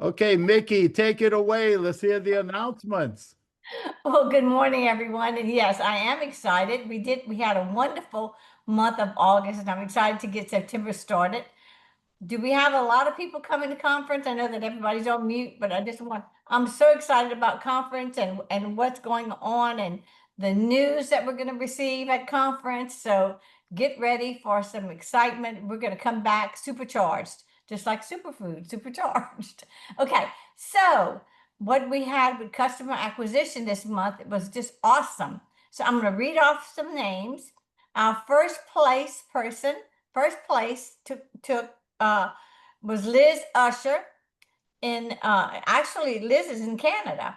Okay, Mickey, take it away. Let's hear the announcements. Well, good morning, everyone. And yes, I am excited. We had a wonderful month of August, and I'm excited to get September started. Do we have a lot of people coming to conference? I know that everybody's on mute, but I'm so excited about conference and what's going on and the news that we're going to receive at conference. So get ready for some excitement. We're going to come back supercharged, just like superfood, supercharged. Okay, so what we had with customer acquisition this month, it was just awesome. So I'm going to read off some names. Our first place took was Liz Usher in actually Liz is in Canada.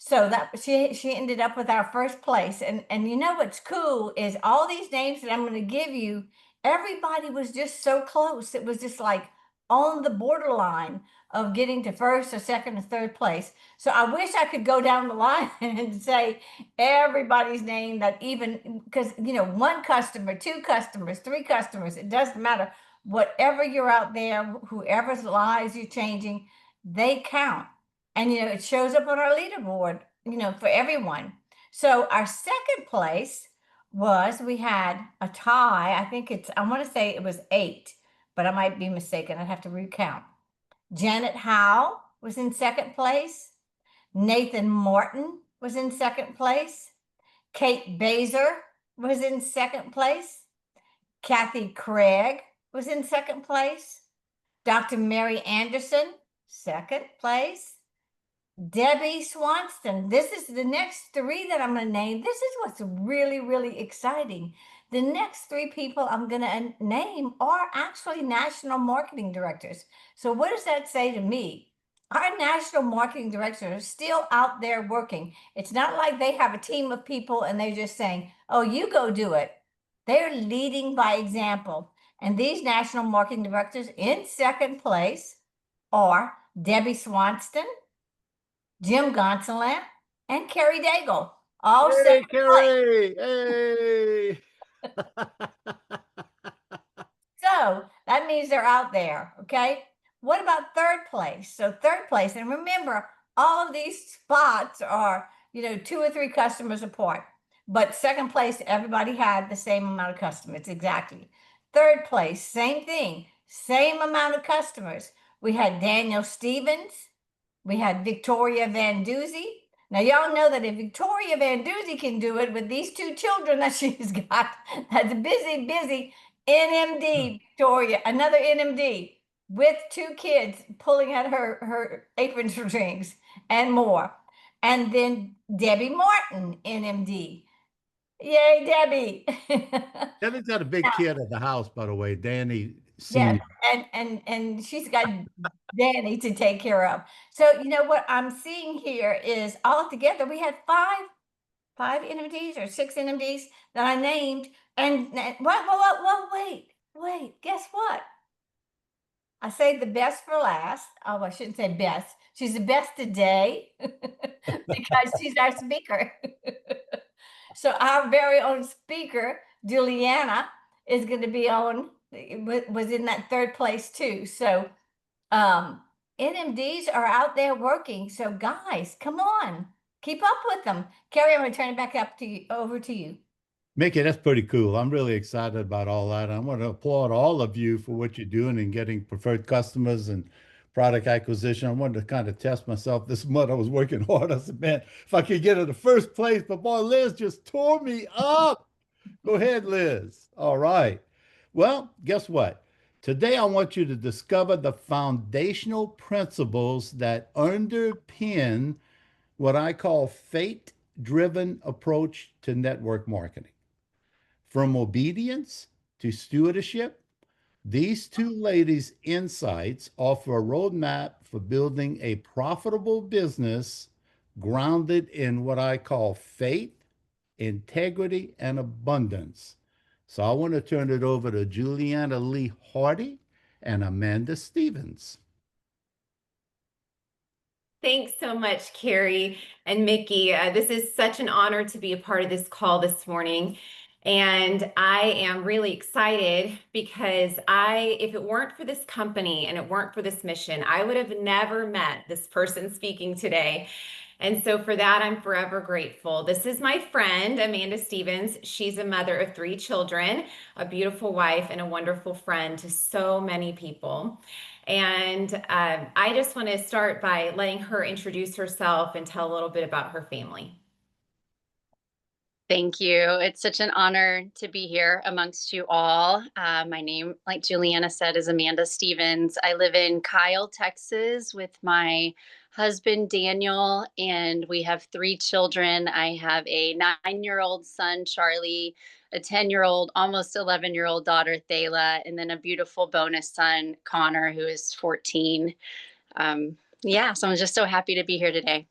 So that she ended up with our first place. And you know what's cool is all these names that I'm going to give you, everybody was just so close. It was just like on the borderline of getting to first or second or third place. So I wish I could go down the line and say everybody's name, that even because one customer, two customers, three customers, it doesn't matter. Whatever you're out there, whoever's lives you're changing, they count. And it shows up on our leaderboard, for everyone. So our second place we had a tie. I want to say it was 8, but I might be mistaken. I'd have to recount. Janet Howe was in second place. Nathan Martin was in second place. Kate Baser was in second place. Kathy Craig was in second place. Dr. Mary Anderson, second place. Debbie Swanston. This is the next 3 that I'm going to name. This is what's really, really exciting. The next 3 people I'm going to name are actually national marketing directors. So what does that say to me? Our national marketing directors are still out there working. It's not like they have a team of people and they're just saying, oh, you go do it. They're leading by example. And these national marketing directors in second place are Debbie Swanston, Jim Gonsolant, and Kerry Daigle. All Hey, second place. Kerry. Hey. So that means they're out there. Okay. What about third place? So third place, and remember, all of these spots are, 2 or 3 customers apart. But second place, everybody had the same amount of customers. Exactly. Third place, same thing, same amount of customers. We had Daniel Stevens. We had Victoria Van Doozy. Now, y'all know that if Victoria Van Doozy can do it with these 2 children that she's got, that's busy NMD, Victoria, another NMD with 2 kids pulling at her apron strings and more. And then Debbie Martin, NMD. Yay, Debbie. Debbie's got a big kid at the house, by the way, Danny Yes, Senior. and she's got Danny to take care of. So what I'm seeing here is all together we had five NMDs or 6 NMDs that I named. And wait, guess what? I saved the best for last. Oh, I shouldn't say best. She's the best today because she's our speaker. So our very own speaker, Juliana, is going to be was in that third place too. So NMDs are out there working. So guys, come on, keep up with them. Kerry, I'm going to turn it back over to you. Mickey, that's pretty cool. I'm really excited about all that. I want to applaud all of you for what you're doing and getting preferred customers and product acquisition. I wanted to kind of test myself this month. I was working hard. I said, man, if I could get in the first place, but boy, Liz just tore me up. Go ahead, Liz. All right. Well, guess what? Today, I want you to discover the foundational principles that underpin what I call fate-driven approach to network marketing. From obedience to stewardship, these 2 ladies' insights offer a roadmap for building a profitable business grounded in what I call faith, integrity, and abundance. So I want to turn it over to Juliana Lee Hardy and Amanda Stevens. Thanks so much, Kerry and Mickey. This is such an honor to be a part of this call this morning. And I am really excited because if it weren't for this company and it weren't for this mission, I would have never met this person speaking today. And so for that, I'm forever grateful. This is my friend, Amanda Stevens. She's a mother of 3 children, a beautiful wife, and a wonderful friend to so many people. And I just want to start by letting her introduce herself and tell a little bit about her family. Thank you. It's such an honor to be here amongst you all. My name, like Juliana said, is Amanda Stevens. I live in Kyle, Texas with my husband, Daniel, and we have 3 children. I have a 9-year-old son, Charlie, a 10-year-old, almost 11-year-old daughter, Thayla, and then a beautiful bonus son, Connor, who is 14. So I'm just so happy to be here today.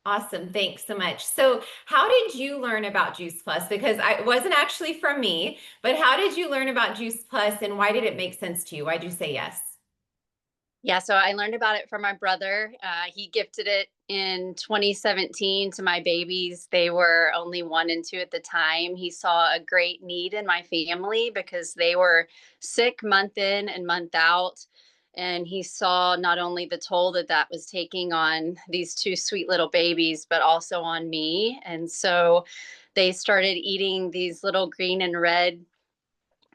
Awesome. Thanks so much. So how did you learn about Juice Plus? Because it wasn't actually from me, but how did you learn about Juice Plus and why did it make sense to you? Why did you say yes? Yeah, so I learned about it from my brother. He gifted it in 2017 to my babies. They were only 1 and 2 at the time. He saw a great need in my family because they were sick month in and month out. And he saw not only the toll that that was taking on these 2 sweet little babies, but also on me. And so they started eating these little green and red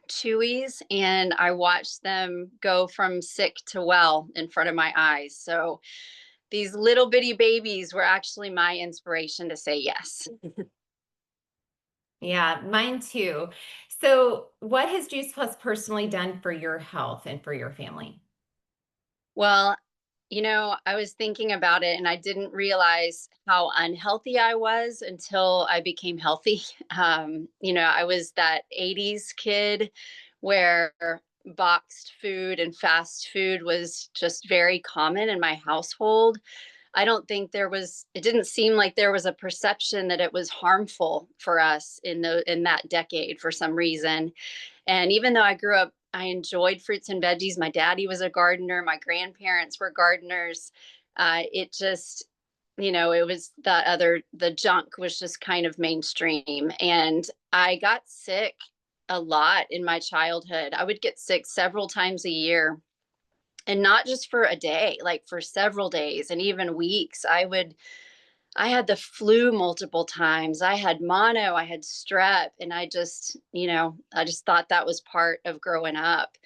chewies, and I watched them go from sick to well in front of my eyes. So these little bitty babies were actually my inspiration to say yes. Yeah, mine too. So what has Juice Plus personally done for your health and for your family? Well, I was thinking about it and I didn't realize how unhealthy I was until I became healthy. I was that 80s kid where boxed food and fast food was just very common in my household. I don't think it didn't seem like there was a perception that it was harmful for us in that decade for some reason. And even though I grew up, I enjoyed fruits and veggies. My daddy was a gardener. My grandparents were gardeners. It just, it was the junk was just kind of mainstream. And I got sick a lot in my childhood. I would get sick several times a year, and not just for a day, like for several days and even weeks. I had the flu multiple times. I had mono, I had strep, and I just thought that was part of growing up.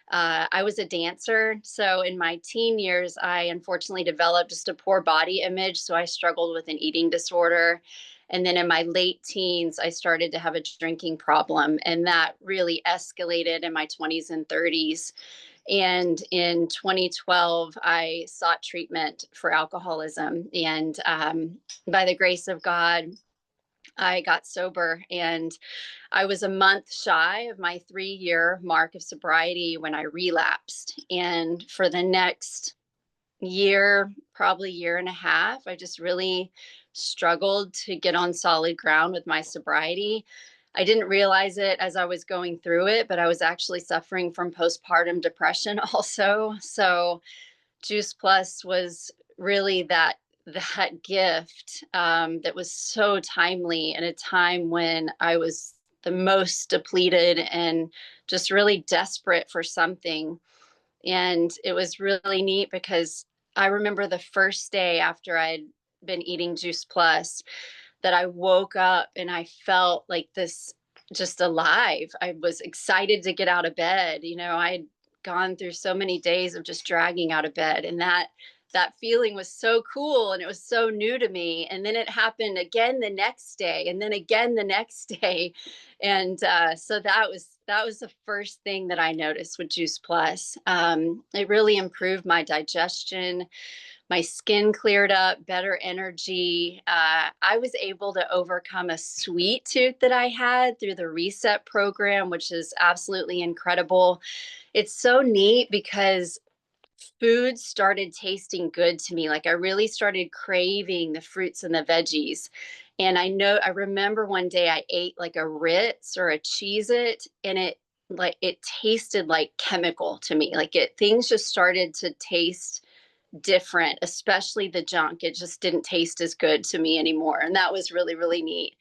I was a dancer. So in my teen years, I unfortunately developed just a poor body image. So I struggled with an eating disorder. And then in my late teens, I started to have a drinking problem. And that really escalated in my 20s and 30s. And in 2012, I sought treatment for alcoholism. And by the grace of God, I got sober. And I was a month shy of my 3-year mark of sobriety when I relapsed. And for the next year, probably year and a half, I just really struggled to get on solid ground with my sobriety. I didn't realize it as I was going through it, but I was actually suffering from postpartum depression also. So Juice Plus was really that gift that was so timely in a time when I was the most depleted and just really desperate for something. And it was really neat because I remember the first day after I'd been eating Juice Plus that I woke up and I felt like this, just alive. I was excited to get out of bed. I'd gone through so many days of just dragging out of bed, and that feeling was so cool and it was so new to me. And then it happened again the next day, and then again the next day. And so that was the first thing that I noticed with Juice Plus. It really improved my digestion. My skin cleared up, better energy. I was able to overcome a sweet tooth that I had through the Reset program, which is absolutely incredible. It's so neat because food started tasting good to me. Like I really started craving the fruits and the veggies. And I remember one day I ate like a Ritz or a Cheez-It, and it tasted like chemical to me. Like things just started to taste different, especially the junk. It just didn't taste as good to me anymore. And that was really, really neat.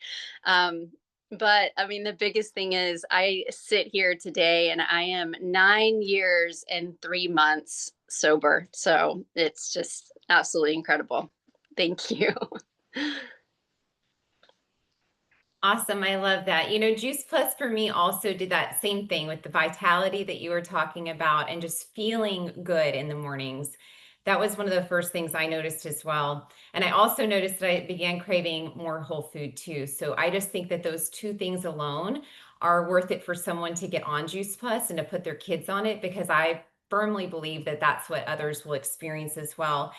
But I mean, the biggest thing is I sit here today and I am 9 years and 3 months sober. So it's just absolutely incredible. Thank you. Awesome. I love that. You know, Juice Plus for me also did that same thing with the vitality that you were talking about and just feeling good in the mornings. That was one of the first things I noticed as well. And I also noticed that I began craving more whole food too. So I just think that those two things alone are worth it for someone to get on Juice Plus and to put their kids on it, because I firmly believe that that's what others will experience as well.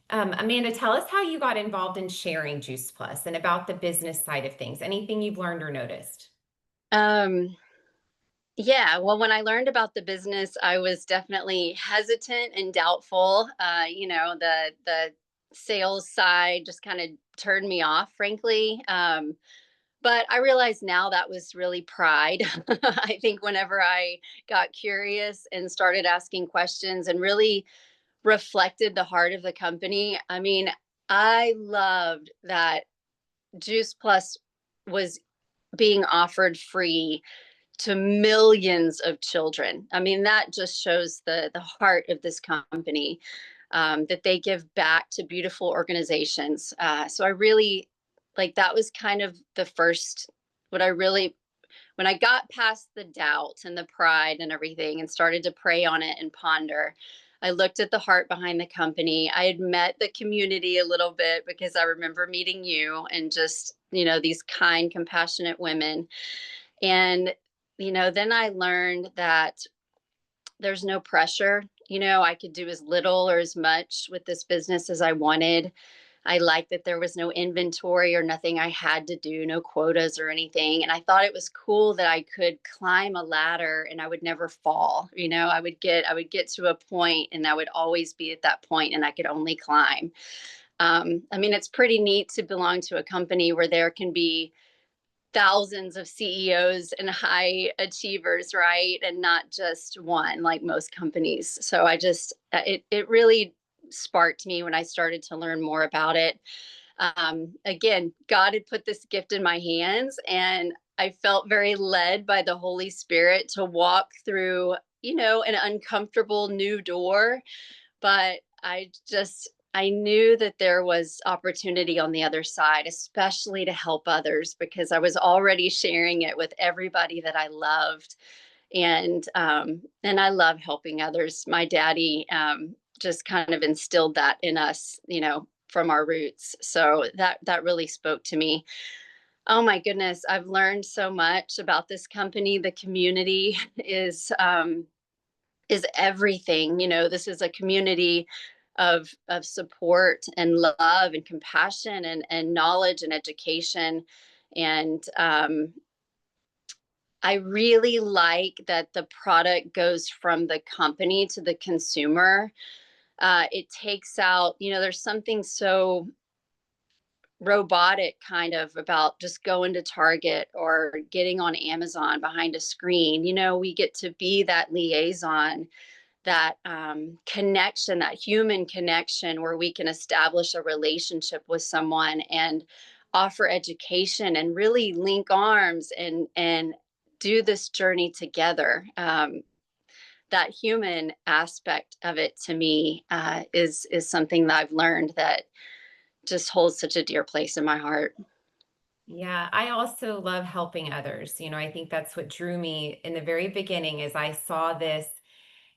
Amanda, tell us how you got involved in sharing Juice Plus and about the business side of things. Anything you've learned or noticed? Um, yeah, well, when I learned about the business, I was definitely hesitant and doubtful. The sales side just kind of turned me off, frankly. But I realize now that was really pride. I think whenever I got curious and started asking questions and really reflected the heart of the company, I mean, I loved that Juice Plus was being offered free to millions of children. I mean, that just shows the heart of this company, that they give back to beautiful organizations. So I really like that was kind of the first, what I really, when I got past the doubt and the pride and everything and started to pray on it and ponder, I looked at the heart behind the company. I had met the community a little bit because I remember meeting you and just, these kind, compassionate women. And, then I learned that there's no pressure. I could do as little or as much with this business as I wanted. I liked that there was no inventory or nothing I had to do, no quotas or anything. And I thought it was cool that I could climb a ladder and I would never fall. I would get to a point and I would always be at that point and I could only climb. I mean, it's pretty neat to belong to a company where there can be thousands of CEOs and high achievers, right? And not just one like most companies. So it really sparked me when I started to learn more about it. Again, God had put this gift in my hands and I felt very led by the Holy Spirit to walk through, an uncomfortable new door. But I knew that there was opportunity on the other side, especially to help others, because I was already sharing it with everybody that I loved. And I love helping others. My daddy just kind of instilled that in us, from our roots. So that really spoke to me. Oh my goodness, I've learned so much about this company. The community is everything. This is a community of support and love and compassion and knowledge and education. And I really like that the product goes from the company to the consumer. It takes out, there's something so robotic kind of about just going to Target or getting on Amazon behind a screen. We get to be that liaison, that connection, that human connection where we can establish a relationship with someone and offer education and really link arms and do this journey together. That human aspect of it to me is something that I've learned that just holds such a dear place in my heart. Yeah, I also love helping others. I think that's what drew me in the very beginning is I saw this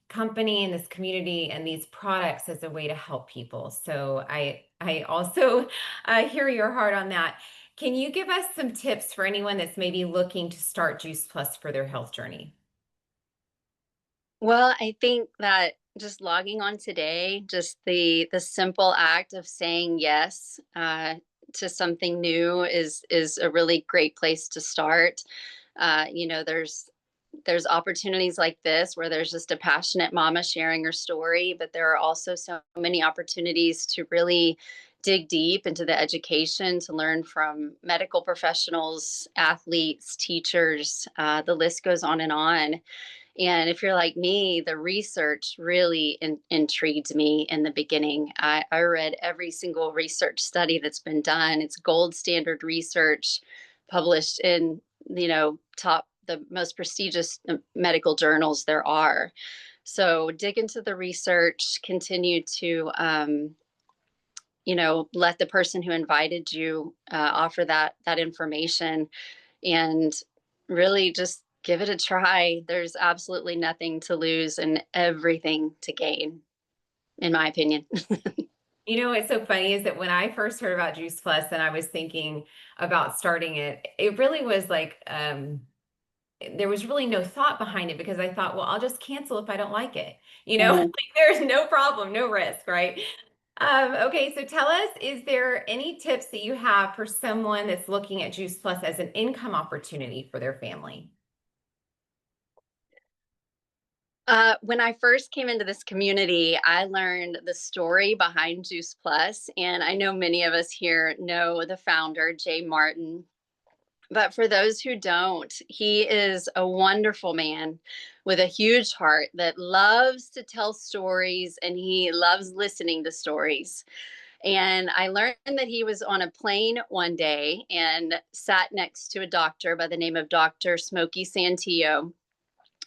company and this community and these products as a way to help people. So I also hear your heart on that. Can you give us some tips for anyone that's maybe looking to start Juice Plus for their health journey? Well, I think that just logging on today, just the simple act of saying yes to something new is a really great place to start. There's opportunities like this where there's just a passionate mama sharing her story, but there are also so many opportunities to really dig deep into the education, to learn from medical professionals, athletes, teachers. The list goes on and on. And if you're like me, the research really intrigued me in the beginning. I read every single research study that's been done. It's gold standard research published in the most prestigious medical journals there are. So dig into the research, continue to, let the person who invited you offer that information, and really just give it a try. There's absolutely nothing to lose and everything to gain, in my opinion. You know, what's so funny is that when I first heard about Juice Plus and I was thinking about starting it, it really was like, there was really no thought behind it, because I thought, well, I'll just cancel if I don't like it. Mhm. Like, there's no problem, no risk, right? Okay, so tell us, is there any tips that you have for someone that's looking at Juice Plus as an income opportunity for their family? When I first came into this community, I learned the story behind Juice Plus, and I know many of us here know the founder, Jay Martin. But for those who don't, he is a wonderful man with a huge heart that loves to tell stories, and he loves listening to stories. And I learned that he was on a plane one day and sat next to a doctor by the name of Dr. Smokey Santillo.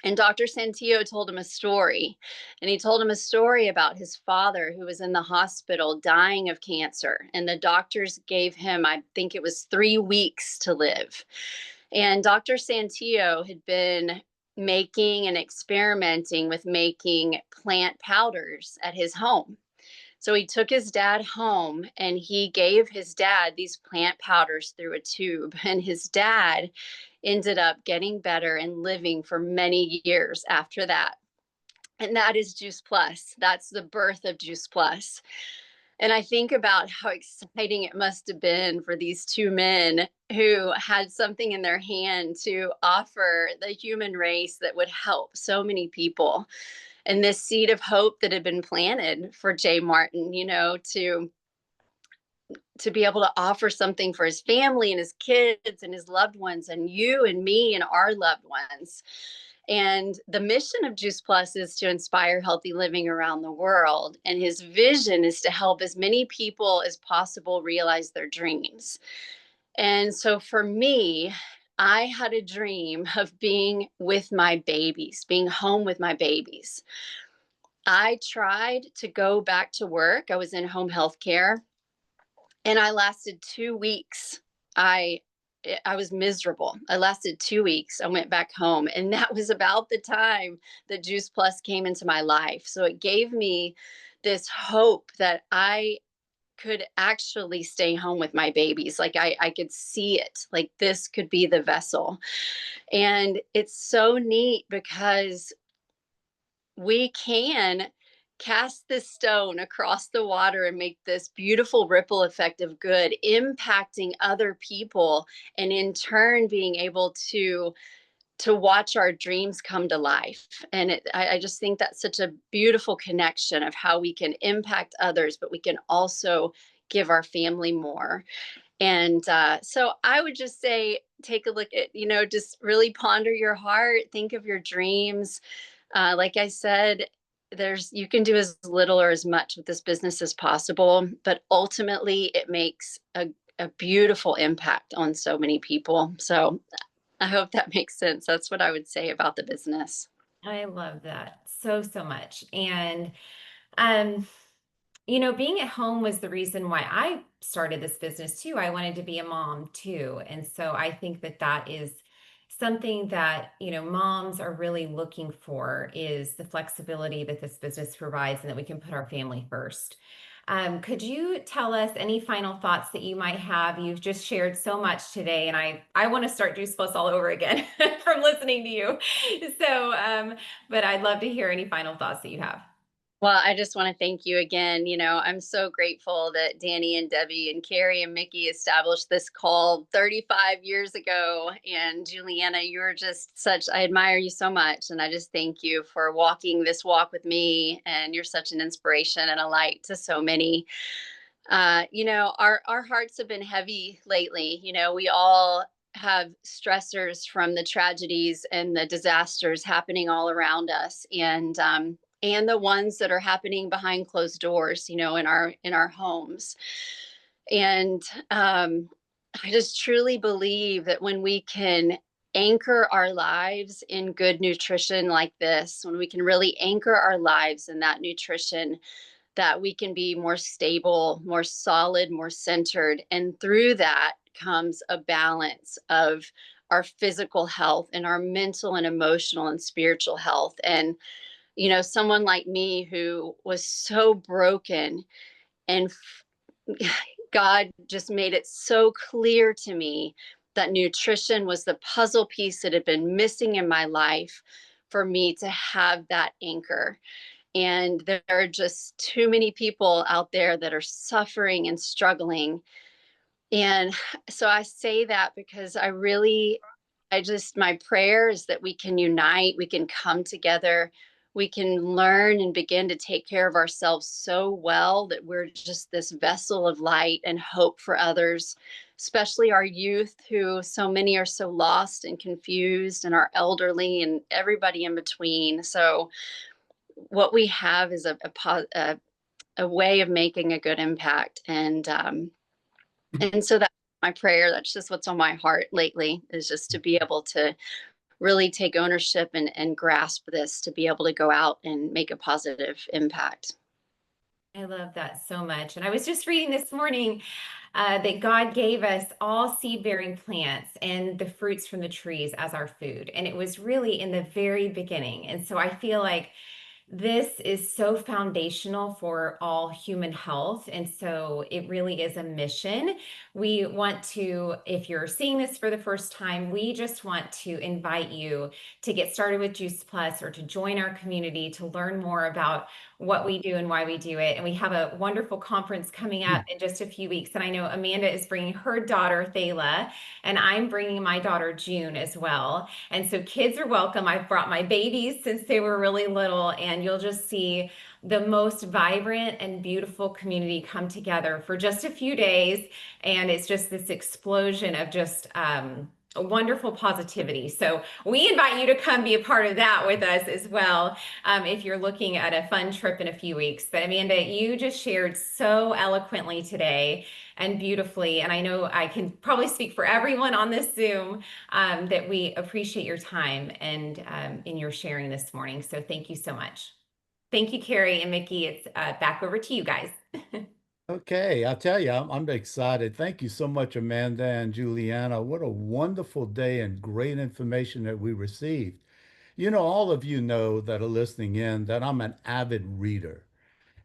And Dr. Santillo told him a story. And he told him a story about his father who was in the hospital dying of cancer. And the doctors gave him, I think it was 3 weeks to live. And Dr. Santillo had been making and experimenting with making plant powders at his home. So he took his dad home and he gave his dad these plant powders through a tube. And his dad ended up getting better and living for many years after that. And that is Juice Plus. That's the birth of Juice Plus. And I think about how exciting it must have been for these two men who had something in their hand to offer the human race that would help so many people. And this seed of hope that had been planted for Jay Martin, to be able to offer something for his family and his kids and his loved ones and you and me and our loved ones. And the mission of Juice Plus is to inspire healthy living around the world. And his vision is to help as many people as possible realize their dreams. And so for me, I had a dream of being with my babies, being home with my babies. I tried to go back to work. I was in home health care. And I lasted 2 weeks. I was miserable. I lasted 2 weeks. I went back home, and that was about the time that Juice Plus came into my life. So it gave me this hope that I could actually stay home with my babies. Like I could see it, like this could be the vessel. And it's so neat because we can cast this stone across the water and make this beautiful ripple effect of good, impacting other people, and in turn being able to watch our dreams come to life. And I just think that's such a beautiful connection of how we can impact others, but we can also give our family more. And so I would just say, take a look at, just really ponder your heart, think of your dreams. Like I said, you can do as little or as much with this business as possible, but ultimately it makes a beautiful impact on so many people. So I hope that makes sense. That's what I would say about the business. I love that so, so much. And, being at home was the reason why I started this business too. I wanted to be a mom too. And so I think that that is something that, moms are really looking for, is the flexibility that this business provides and that we can put our family first. Could you tell us any final thoughts that you might have? You've just shared so much today, and I want to start Juice Plus all over again from listening to you. So, but I'd love to hear any final thoughts that you have. Well, I just want to thank you again. I'm so grateful that Danny and Debbie and Kerry and Mickey established this call 35 years ago. And Juliana, you're just I admire you so much. And I just thank you for walking this walk with me. And you're such an inspiration and a light to so many. Our hearts have been heavy lately. We all have stressors from the tragedies and the disasters happening all around us. And the ones that are happening behind closed doors, in our homes. And I just truly believe that when we can anchor our lives in good nutrition like this, when we can really anchor our lives in that nutrition, that we can be more stable, more solid, more centered. And through that comes a balance of our physical health and our mental and emotional and spiritual health. And, someone like me who was so broken, and God just made it so clear to me that nutrition was the puzzle piece that had been missing in my life for me to have that anchor. And there are just too many people out there that are suffering and struggling. And so I say that because my prayer is that we can unite, we can come together, we can learn and begin to take care of ourselves so well that we're just this vessel of light and hope for others, especially our youth, who so many are so lost and confused, and our elderly and everybody in between. So what we have is a way of making a good impact. And so that's my prayer. That's just what's on my heart lately, is just to be able to really take ownership and grasp this, to be able to go out and make a positive impact. I love that so much. And I was just reading this morning that God gave us all seed-bearing plants and the fruits from the trees as our food. And it was really in the very beginning. And so I feel like this is so foundational for all human health. And so it really is a mission. We want to, if you're seeing this for the first time, we just want to invite you to get started with Juice Plus, or to join our community to learn more about what we do and why we do it. And we have a wonderful conference coming up in just a few weeks. And I know Amanda is bringing her daughter, Thayla, and I'm bringing my daughter, June, as well. And so kids are welcome. I've brought my babies since they were really little, and you'll just see the most vibrant and beautiful community come together for just a few days. And it's just this explosion of just a wonderful positivity. So we invite you to come be a part of that with us as well, if you're looking at a fun trip in a few weeks. But Amanda, you just shared so eloquently today and beautifully. And I know I can probably speak for everyone on this Zoom, that we appreciate your time and in your sharing this morning. So thank you so much. Thank you, Kerry and Mickey. It's back over to you guys. Okay, I'll tell you, I'm excited. Thank you so much, Amanda and Juliana. What a wonderful day and great information that we received. All of you know that are listening in that I'm an avid reader.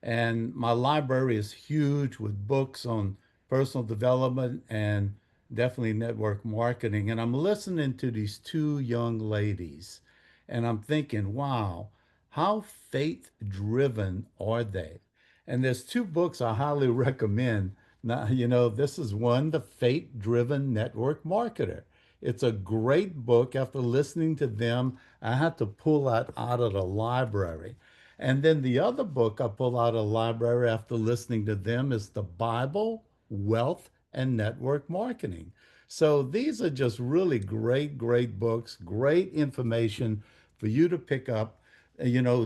And my library is huge with books on personal development and definitely network marketing. And I'm listening to these two young ladies, and I'm thinking, wow, how faith driven are they? And there's two books I highly recommend. Now, this is one, The Faith Driven Network Marketer. It's a great book. After listening to them, I had to pull that out of the library. And then the other book I pull out of the library after listening to them is The Bible, Wealth, and Network Marketing. So these are just really great, great books, great information for you to pick up,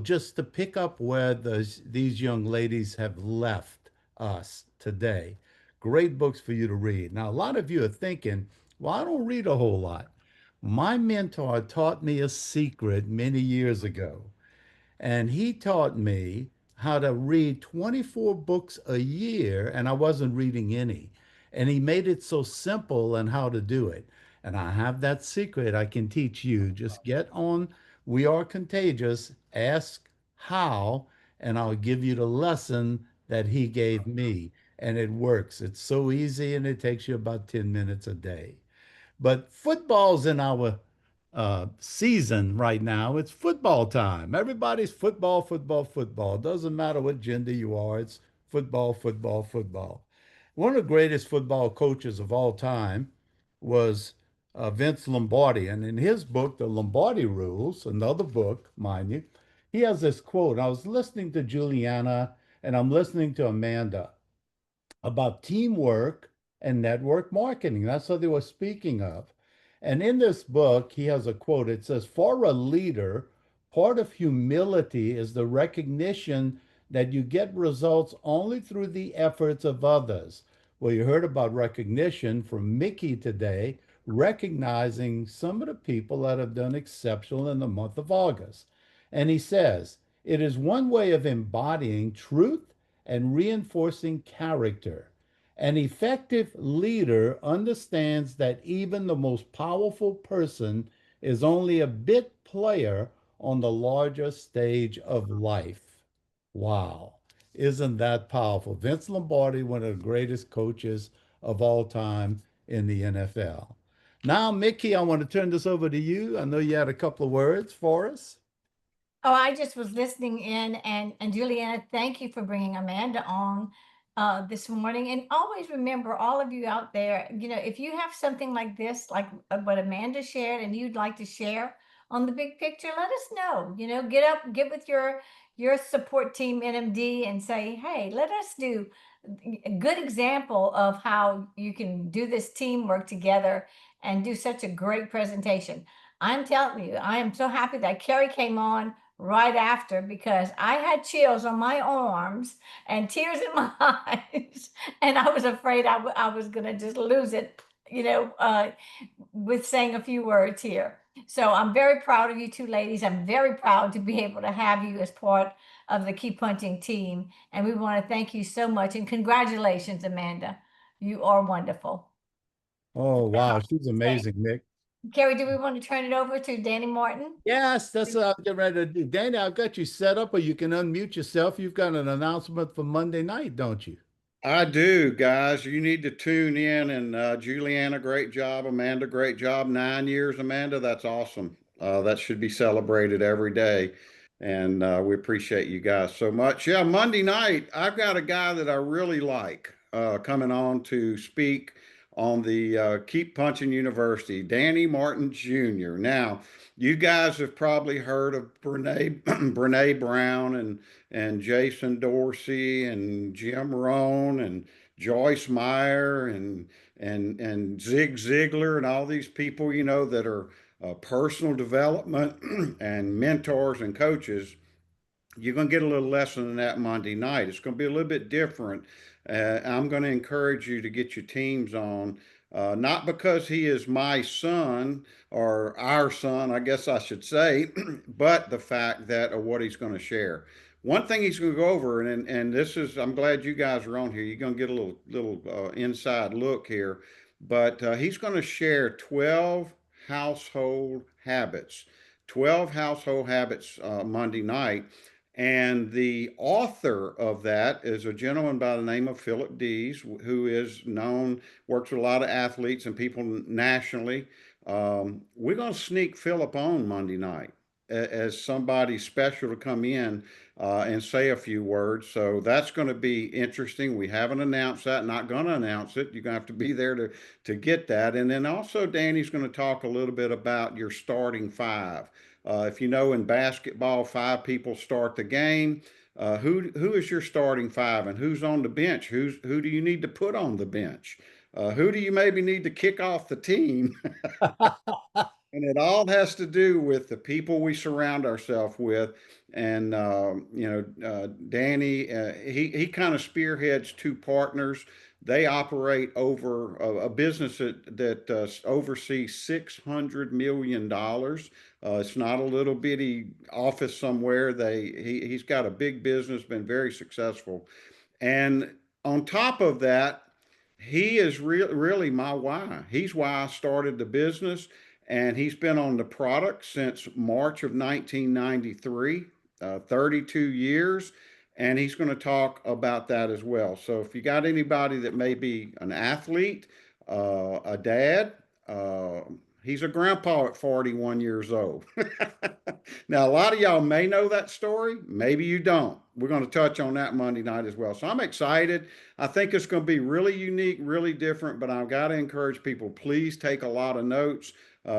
just to pick up where these young ladies have left us today. Great books for you to read. Now, a lot of you are thinking, well, I don't read a whole lot. My mentor taught me a secret many years ago. And he taught me how to read 24 books a year, and I wasn't reading any. And he made it so simple and how to do it. And I have that secret I can teach you. Just get on We Are Contagious, ask how, and I'll give you the lesson that he gave me. And it works. It's so easy, and it takes you about 10 minutes a day. But football's in our season right now. It's football time. Everybody's football, football, football. It doesn't matter what gender you are. It's football, football, football. One of the greatest football coaches of all time was Vince Lombardi. And in his book, The Lombardi Rules, another book, mind you, he has this quote. I was listening to Juliana and I'm listening to Amanda about teamwork and network marketing. That's what they were speaking of. And in this book, he has a quote. It says, for a leader, part of humility is the recognition that you get results only through the efforts of others. Well, you heard about recognition from Mickey today. recognizing some of the people that have done exceptional in the month of August. And he says, it is one way of embodying truth and reinforcing character. An effective leader understands that even the most powerful person is only a bit player on the larger stage of life. Wow. Isn't that powerful? Vince Lombardi, one of the greatest coaches of all time in the NFL. Now, Mickey, I want to turn this over to you. I know you had a couple of words for us. Oh, I just was listening in, and Juliana, thank you for bringing Amanda on this morning. And always remember, all of you out there, if you have something like this, like what Amanda shared, and you'd like to share on the big picture, let us know. Get up, get with your support team NMD and say, hey, let us do a good example of how you can do this teamwork together and do such a great presentation. I'm telling you, I am so happy that Kerry came on right after, because I had chills on my arms and tears in my eyes, and I was afraid I was going to just lose it, with saying a few words here. So I'm very proud of you two ladies. I'm very proud to be able to have you as part of the Keep Punching team. And we want to thank you so much. And congratulations, Amanda. You are wonderful. Oh, wow. She's amazing, Nick. Kerry, do we want to turn it over to Danny Martin? Yes, that's what I'm getting ready to do. Danny, I've got you set up, or you can unmute yourself. You've got an announcement for Monday night, don't you? I do, guys. You need to tune in. And Juliana, great job. Amanda, great job. 9 years, Amanda. That's awesome. That should be celebrated every day. And we appreciate you guys so much. Yeah, Monday night, I've got a guy that I really like coming on to speak on the Keep Punching University, Danny Martin Jr. Now, you guys have probably heard of Brene Brown and Jason Dorsey and Jim Rohn and Joyce Meyer and Zig Ziglar and all these people, that are personal development and mentors and coaches. You're going to get a little lesson in that Monday night. It's going to be a little bit different. I'm going to encourage you to get your teams on, not because he is my son or our son, I guess I should say, but the fact that of what he's going to share. One thing he's going to go over, and this is, I'm glad you guys are on here. You're going to get a little inside look here, but he's going to share 12 household habits. 12 household habits Monday night. And the author of that is a gentleman by the name of Philip Dees, who is known, works with a lot of athletes and people nationally. We're going to sneak Philip on Monday night as somebody special to come in and say a few words. So that's going to be interesting. We haven't announced that, not going to announce it. You're going to have to be there to get that. And then also Danny's going to talk a little bit about your starting five. If you know, in basketball, five people start the game. Who is your starting five, and who's on the bench? Who do you need to put on the bench? Who do you maybe need to kick off the team? And it all has to do with the people we surround ourselves with. And Danny, he kind of spearheads two partners. They operate over a business that oversees $600 million. It's not a little bitty office somewhere. He's got a big business, been very successful. And on top of that, he is really my why. He's why I started the business, and he's been on the product since March of 1993, 32 years. And he's going to talk about that as well. So if you got anybody that may be an athlete, a dad, he's a grandpa at 41 years old. Now, a lot of y'all may know that story. Maybe you don't. We're going to touch on that Monday night as well. So I'm excited. I think it's going to be really unique, really different, but I've got to encourage people, please take a lot of notes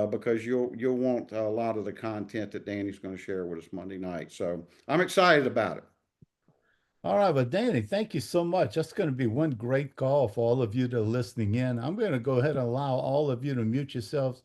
because you'll want a lot of the content that Danny's going to share with us Monday night. So I'm excited about it. All right, but Danny, thank you so much. That's going to be one great call for all of you that are listening in. I'm going to go ahead and allow all of you to mute yourselves,